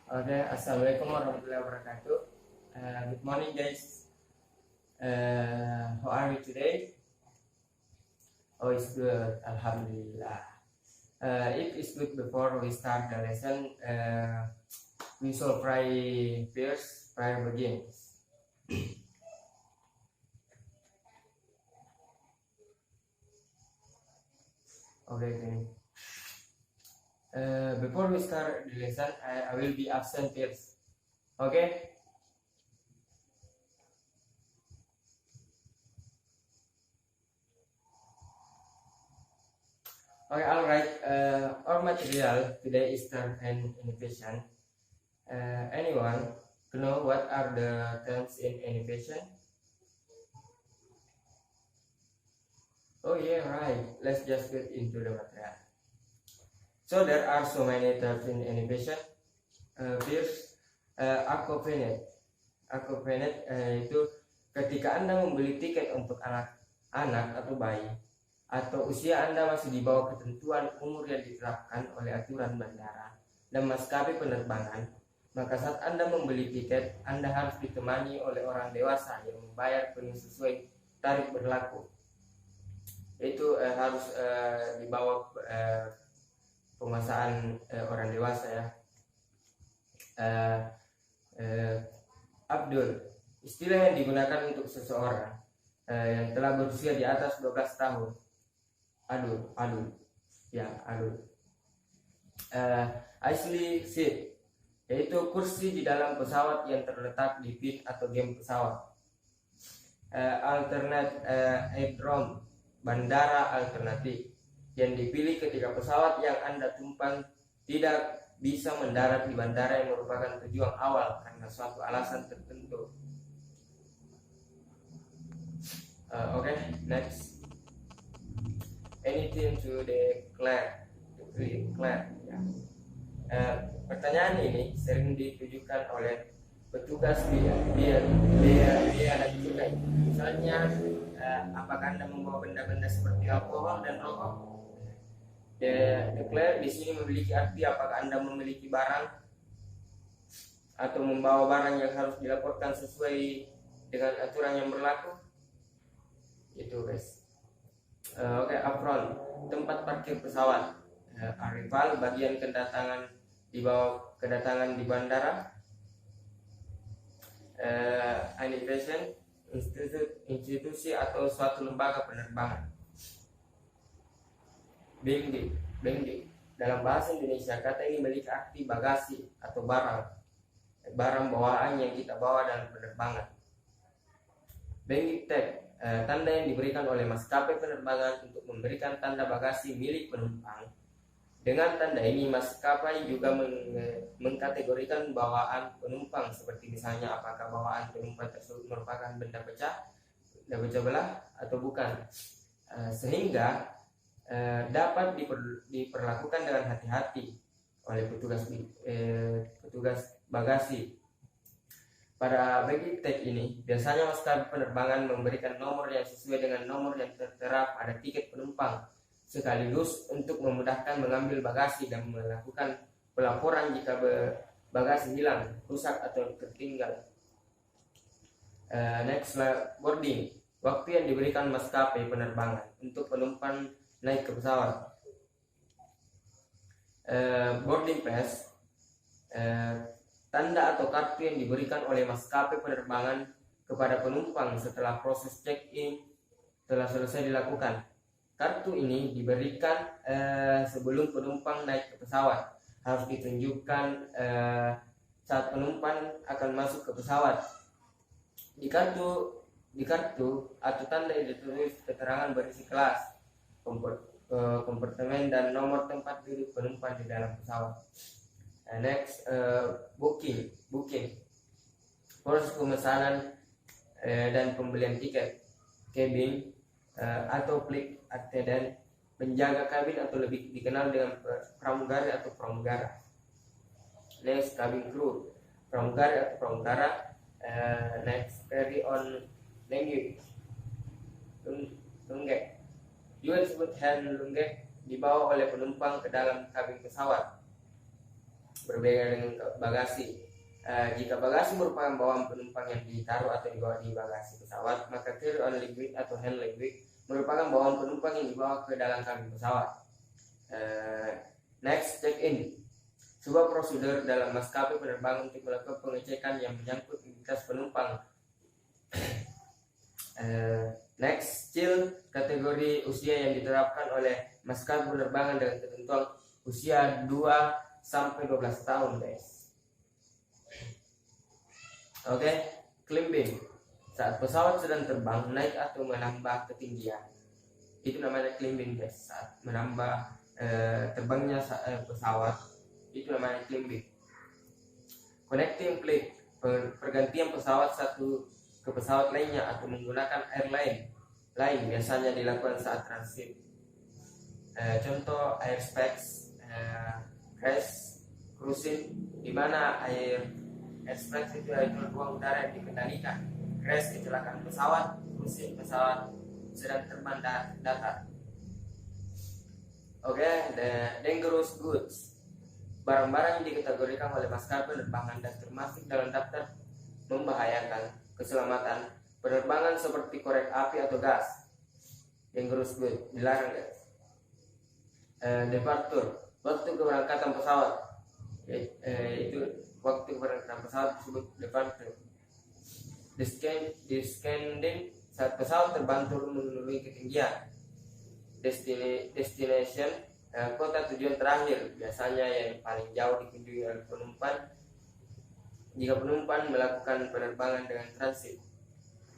Okay, assalamualaikum warahmatullahi wabarakatuh. Good morning, guys. How are you today? Oh, it's good. Alhamdulillah. If it's good before we start the lesson, we shall pray first. Prayer begins. Okay. Before we start the lesson, I will be absent first. Okay. Okay, all right. Our material today is term and innovation. Anyone know what are the terms in innovation? Oh yeah, right. Let's just get into the material. So there are so many terms in innovation. First, accompanied. Accompanied itu ketika Anda membeli tiket untuk anak-anak atau bayi, atau usia Anda masih di bawah ketentuan umur yang diterapkan oleh aturan bandara dan maskapai penerbangan, maka saat Anda membeli tiket, Anda harus ditemani oleh orang dewasa yang membayar penuh sesuai tarif berlaku. Itu harus di bawah penguasaan orang dewasa ya. Abdul, istilah yang digunakan untuk seseorang yang telah berusia di atas 12 tahun. Adul. Asli seat, yaitu kursi di dalam pesawat yang terletak di pit atau game pesawat. Alternate aerodrome, bandara alternatif, yang dipilih ketika pesawat yang Anda tumpang tidak bisa mendarat di bandara yang merupakan tujuan awal karena suatu alasan tertentu. Okay, next. Anything to declare. Ya. Pertanyaan ini sering ditujukan oleh petugas biaya dan cukai. Misalnya, apakah Anda membawa benda-benda seperti alkohol dan rokok? Declare di sini memiliki arti apakah Anda memiliki barang atau membawa barang yang harus dilaporkan sesuai dengan aturan yang berlaku. Itu guys. Oke, upfront, tempat parkir pesawat. Arrival, bagian kedatangan di bandara. Innovation, institusi atau suatu lembaga penerbangan. Bengdi. Dalam bahasa Indonesia, kata ini memiliki arti bagasi atau barang bawaan yang kita bawa dalam penerbangan. Bengdi tag, tanda yang diberikan oleh maskapai penerbangan untuk memberikan tanda bagasi milik penumpang. Dengan tanda ini, maskapai juga mengkategorikan bawaan penumpang, seperti misalnya apakah bawaan penumpang tersebut merupakan benda pecah belah atau bukan, sehingga dapat diperlakukan dengan hati-hati oleh petugas bagasi. Pada baggage tag ini, biasanya maskapai penerbangan memberikan nomor yang sesuai dengan nomor yang tertera pada tiket penumpang, sekaligus untuk memudahkan mengambil bagasi dan melakukan pelaporan jika bagasi hilang, rusak atau tertinggal. Next, boarding, waktu yang diberikan maskapai penerbangan untuk penumpang naik ke pesawat. Boarding pass, tanda atau kartu yang diberikan oleh maskapai penerbangan kepada penumpang setelah proses check-in telah selesai dilakukan. Kartu ini diberikan sebelum penumpang naik ke pesawat. Harus ditunjukkan saat penumpang akan masuk ke pesawat. Di kartu atau tanda yang ditulis keterangan berisi kelas, kompartemen dan nomor tempat duduk penumpang di dalam pesawat. Next, booking, proses pemesanan dan pembelian tiket, cabin atau flight attendant, penjaga kabin atau lebih dikenal dengan pramugari atau pramugara. Next, cabin crew, pramugari atau pramugara. Next, carry on language, lunggek, juga disebut hand lunggek, dibawa oleh penumpang ke dalam kabin pesawat. berbeda dengan bagasi. Jika bagasi merupakan bawaan penumpang yang ditaruh atau dibawa di bagasi pesawat, maka carry-on liquid atau hand liquid merupakan bawaan penumpang yang dibawa ke dalam kabin pesawat. Next, check-in. Sebuah prosedur dalam maskapai penerbangan untuk melakukan pengecekan yang menyangkut identitas penumpang. Next, chill, kategori usia yang diterapkan oleh maskapai penerbangan dengan ketentuan usia 2 sampai 12 tahun, guys. Oke, climbing. Saat pesawat sedang terbang, naik atau menambah ketinggian, itu namanya climbing, guys. Saat menambah terbangnya pesawat, itu namanya climbing. Connecting flight, pergantian pesawat satu ke pesawat lainnya atau menggunakan airline lain, biasanya dilakukan saat transit. Contoh airspex, crash, cruising, di mana airspex itu ruang udara yang dikendalikan. Crash kecelakaan pesawat, cruising pesawat sedang terbang datar. Dangerous goods, barang-barang yang dikategorikan oleh maskapai penerbangan dan termasuk dalam daftar membahayakan keselamatan penerbangan seperti korek api atau gas. Dangerous goods dilarang, guys. Departure, waktu keberangkatan pesawat, itu waktu keberangkatan pesawat disebut departure. Descending, saat pesawat terbang turun melalui ketinggian. Destination, kota tujuan terakhir, biasanya yang paling jauh dikunjungi oleh penumpang jika penumpang melakukan penerbangan dengan transit.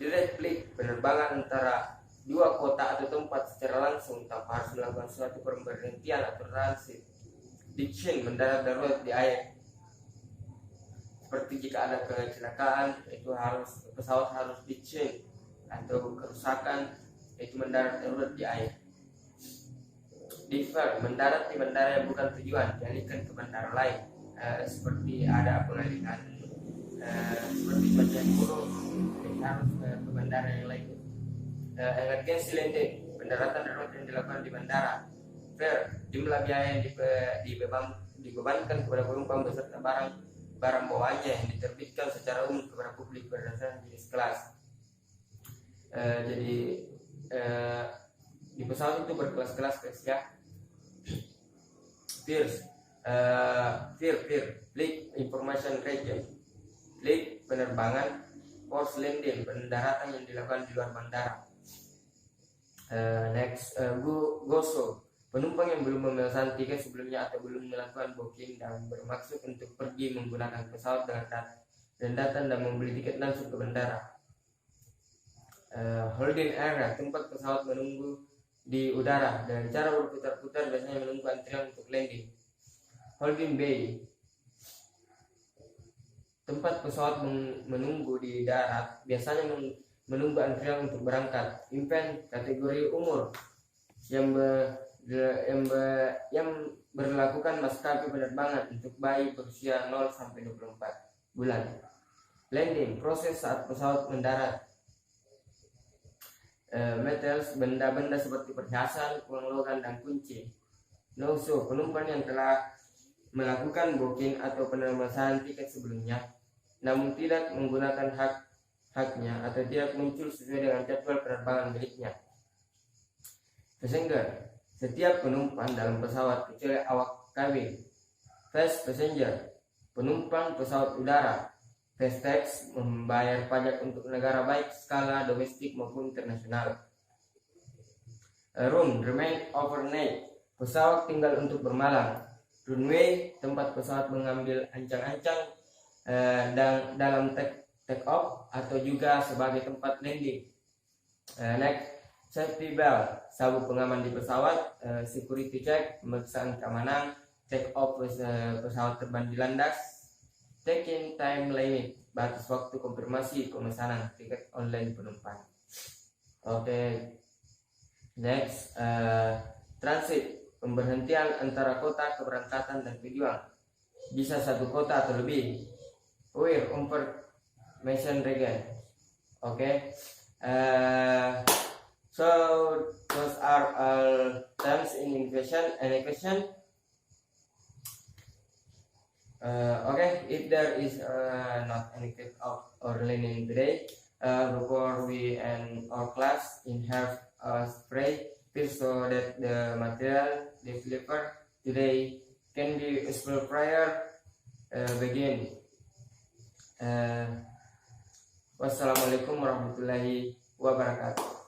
Direct flight, penerbangan antara dua kota atau tempat secara langsung tanpa harus melakukan suatu pemberhentian atau transit. Diction, mendarat darurat di air. Seperti jika ada kecelakaan, itu pesawat harus diction, atau kerusakan, itu mendarat darurat di air. Defer, mendarat di bandara yang bukan tujuan, dialihkan ke bandara lain. Seperti ada pengalihan, seperti bagian buruk, harus ke bandara yang lain. Emergency landing, pendaratan darurat yang dilakukan di bandara. Fare, jumlah biaya yang dibebankan kepada penumpang beserta barang bawaannya yang diterbitkan secara umum kepada publik berdasarkan jenis kelas. Di pesawat itu berkelas-kelas, guys, ya. Flight information region, flight penerbangan. Force landing, pendaratan yang dilakukan di luar bandara. Goso, penumpang yang belum memesan tiket sebelumnya atau belum melakukan booking dan bermaksud untuk pergi menggunakan pesawat dan datang dan membeli tiket langsung ke bandara. Holding area, tempat pesawat menunggu di udara dengan cara berputar-putar, biasanya menunggu antrian untuk landing. Holding bay, tempat pesawat menunggu di darat, biasanya menunggu antrian untuk berangkat. Infant, kategori umur yang berlakukan maskapai penerbangan untuk bayi berusia 0 sampai 24 bulan. Landing, proses saat pesawat mendarat. Metals, benda-benda seperti perhiasan, uang logam dan kunci. No-show, penumpang yang telah melakukan booking atau pemesanan tiket sebelumnya namun tidak menggunakan haknya atau tidak muncul sesuai dengan jadwal penerbangan miliknya. Passenger, setiap penumpang dalam pesawat kecuali awak kabin. Fast passenger, penumpang pesawat udara. Fast tax, membayar pajak untuk negara baik skala domestik maupun internasional. Room, remain overnight, pesawat tinggal untuk bermalam. Runway, tempat pesawat mengambil ancang-ancang dan dalam take off atau juga sebagai tempat landing. Next, safety belt, sabuk pengaman di pesawat. Security check, pemeriksaan keamanan. Take off pesawat terbang di landas. Check-in time limit, batas waktu konfirmasi pemesanan tiket online penumpang. Next, transit, pemberhentian antara kota keberangkatan dan tujuan, bisa satu kota atau lebih. Information region. So those are all terms in question. Any question? Okay, if there is not any tip of or learning today, before we end our class, in have us pray please so that the material delivered today can be useful prayer begin. Wassalamualaikum warahmatullahi wabarakatuh.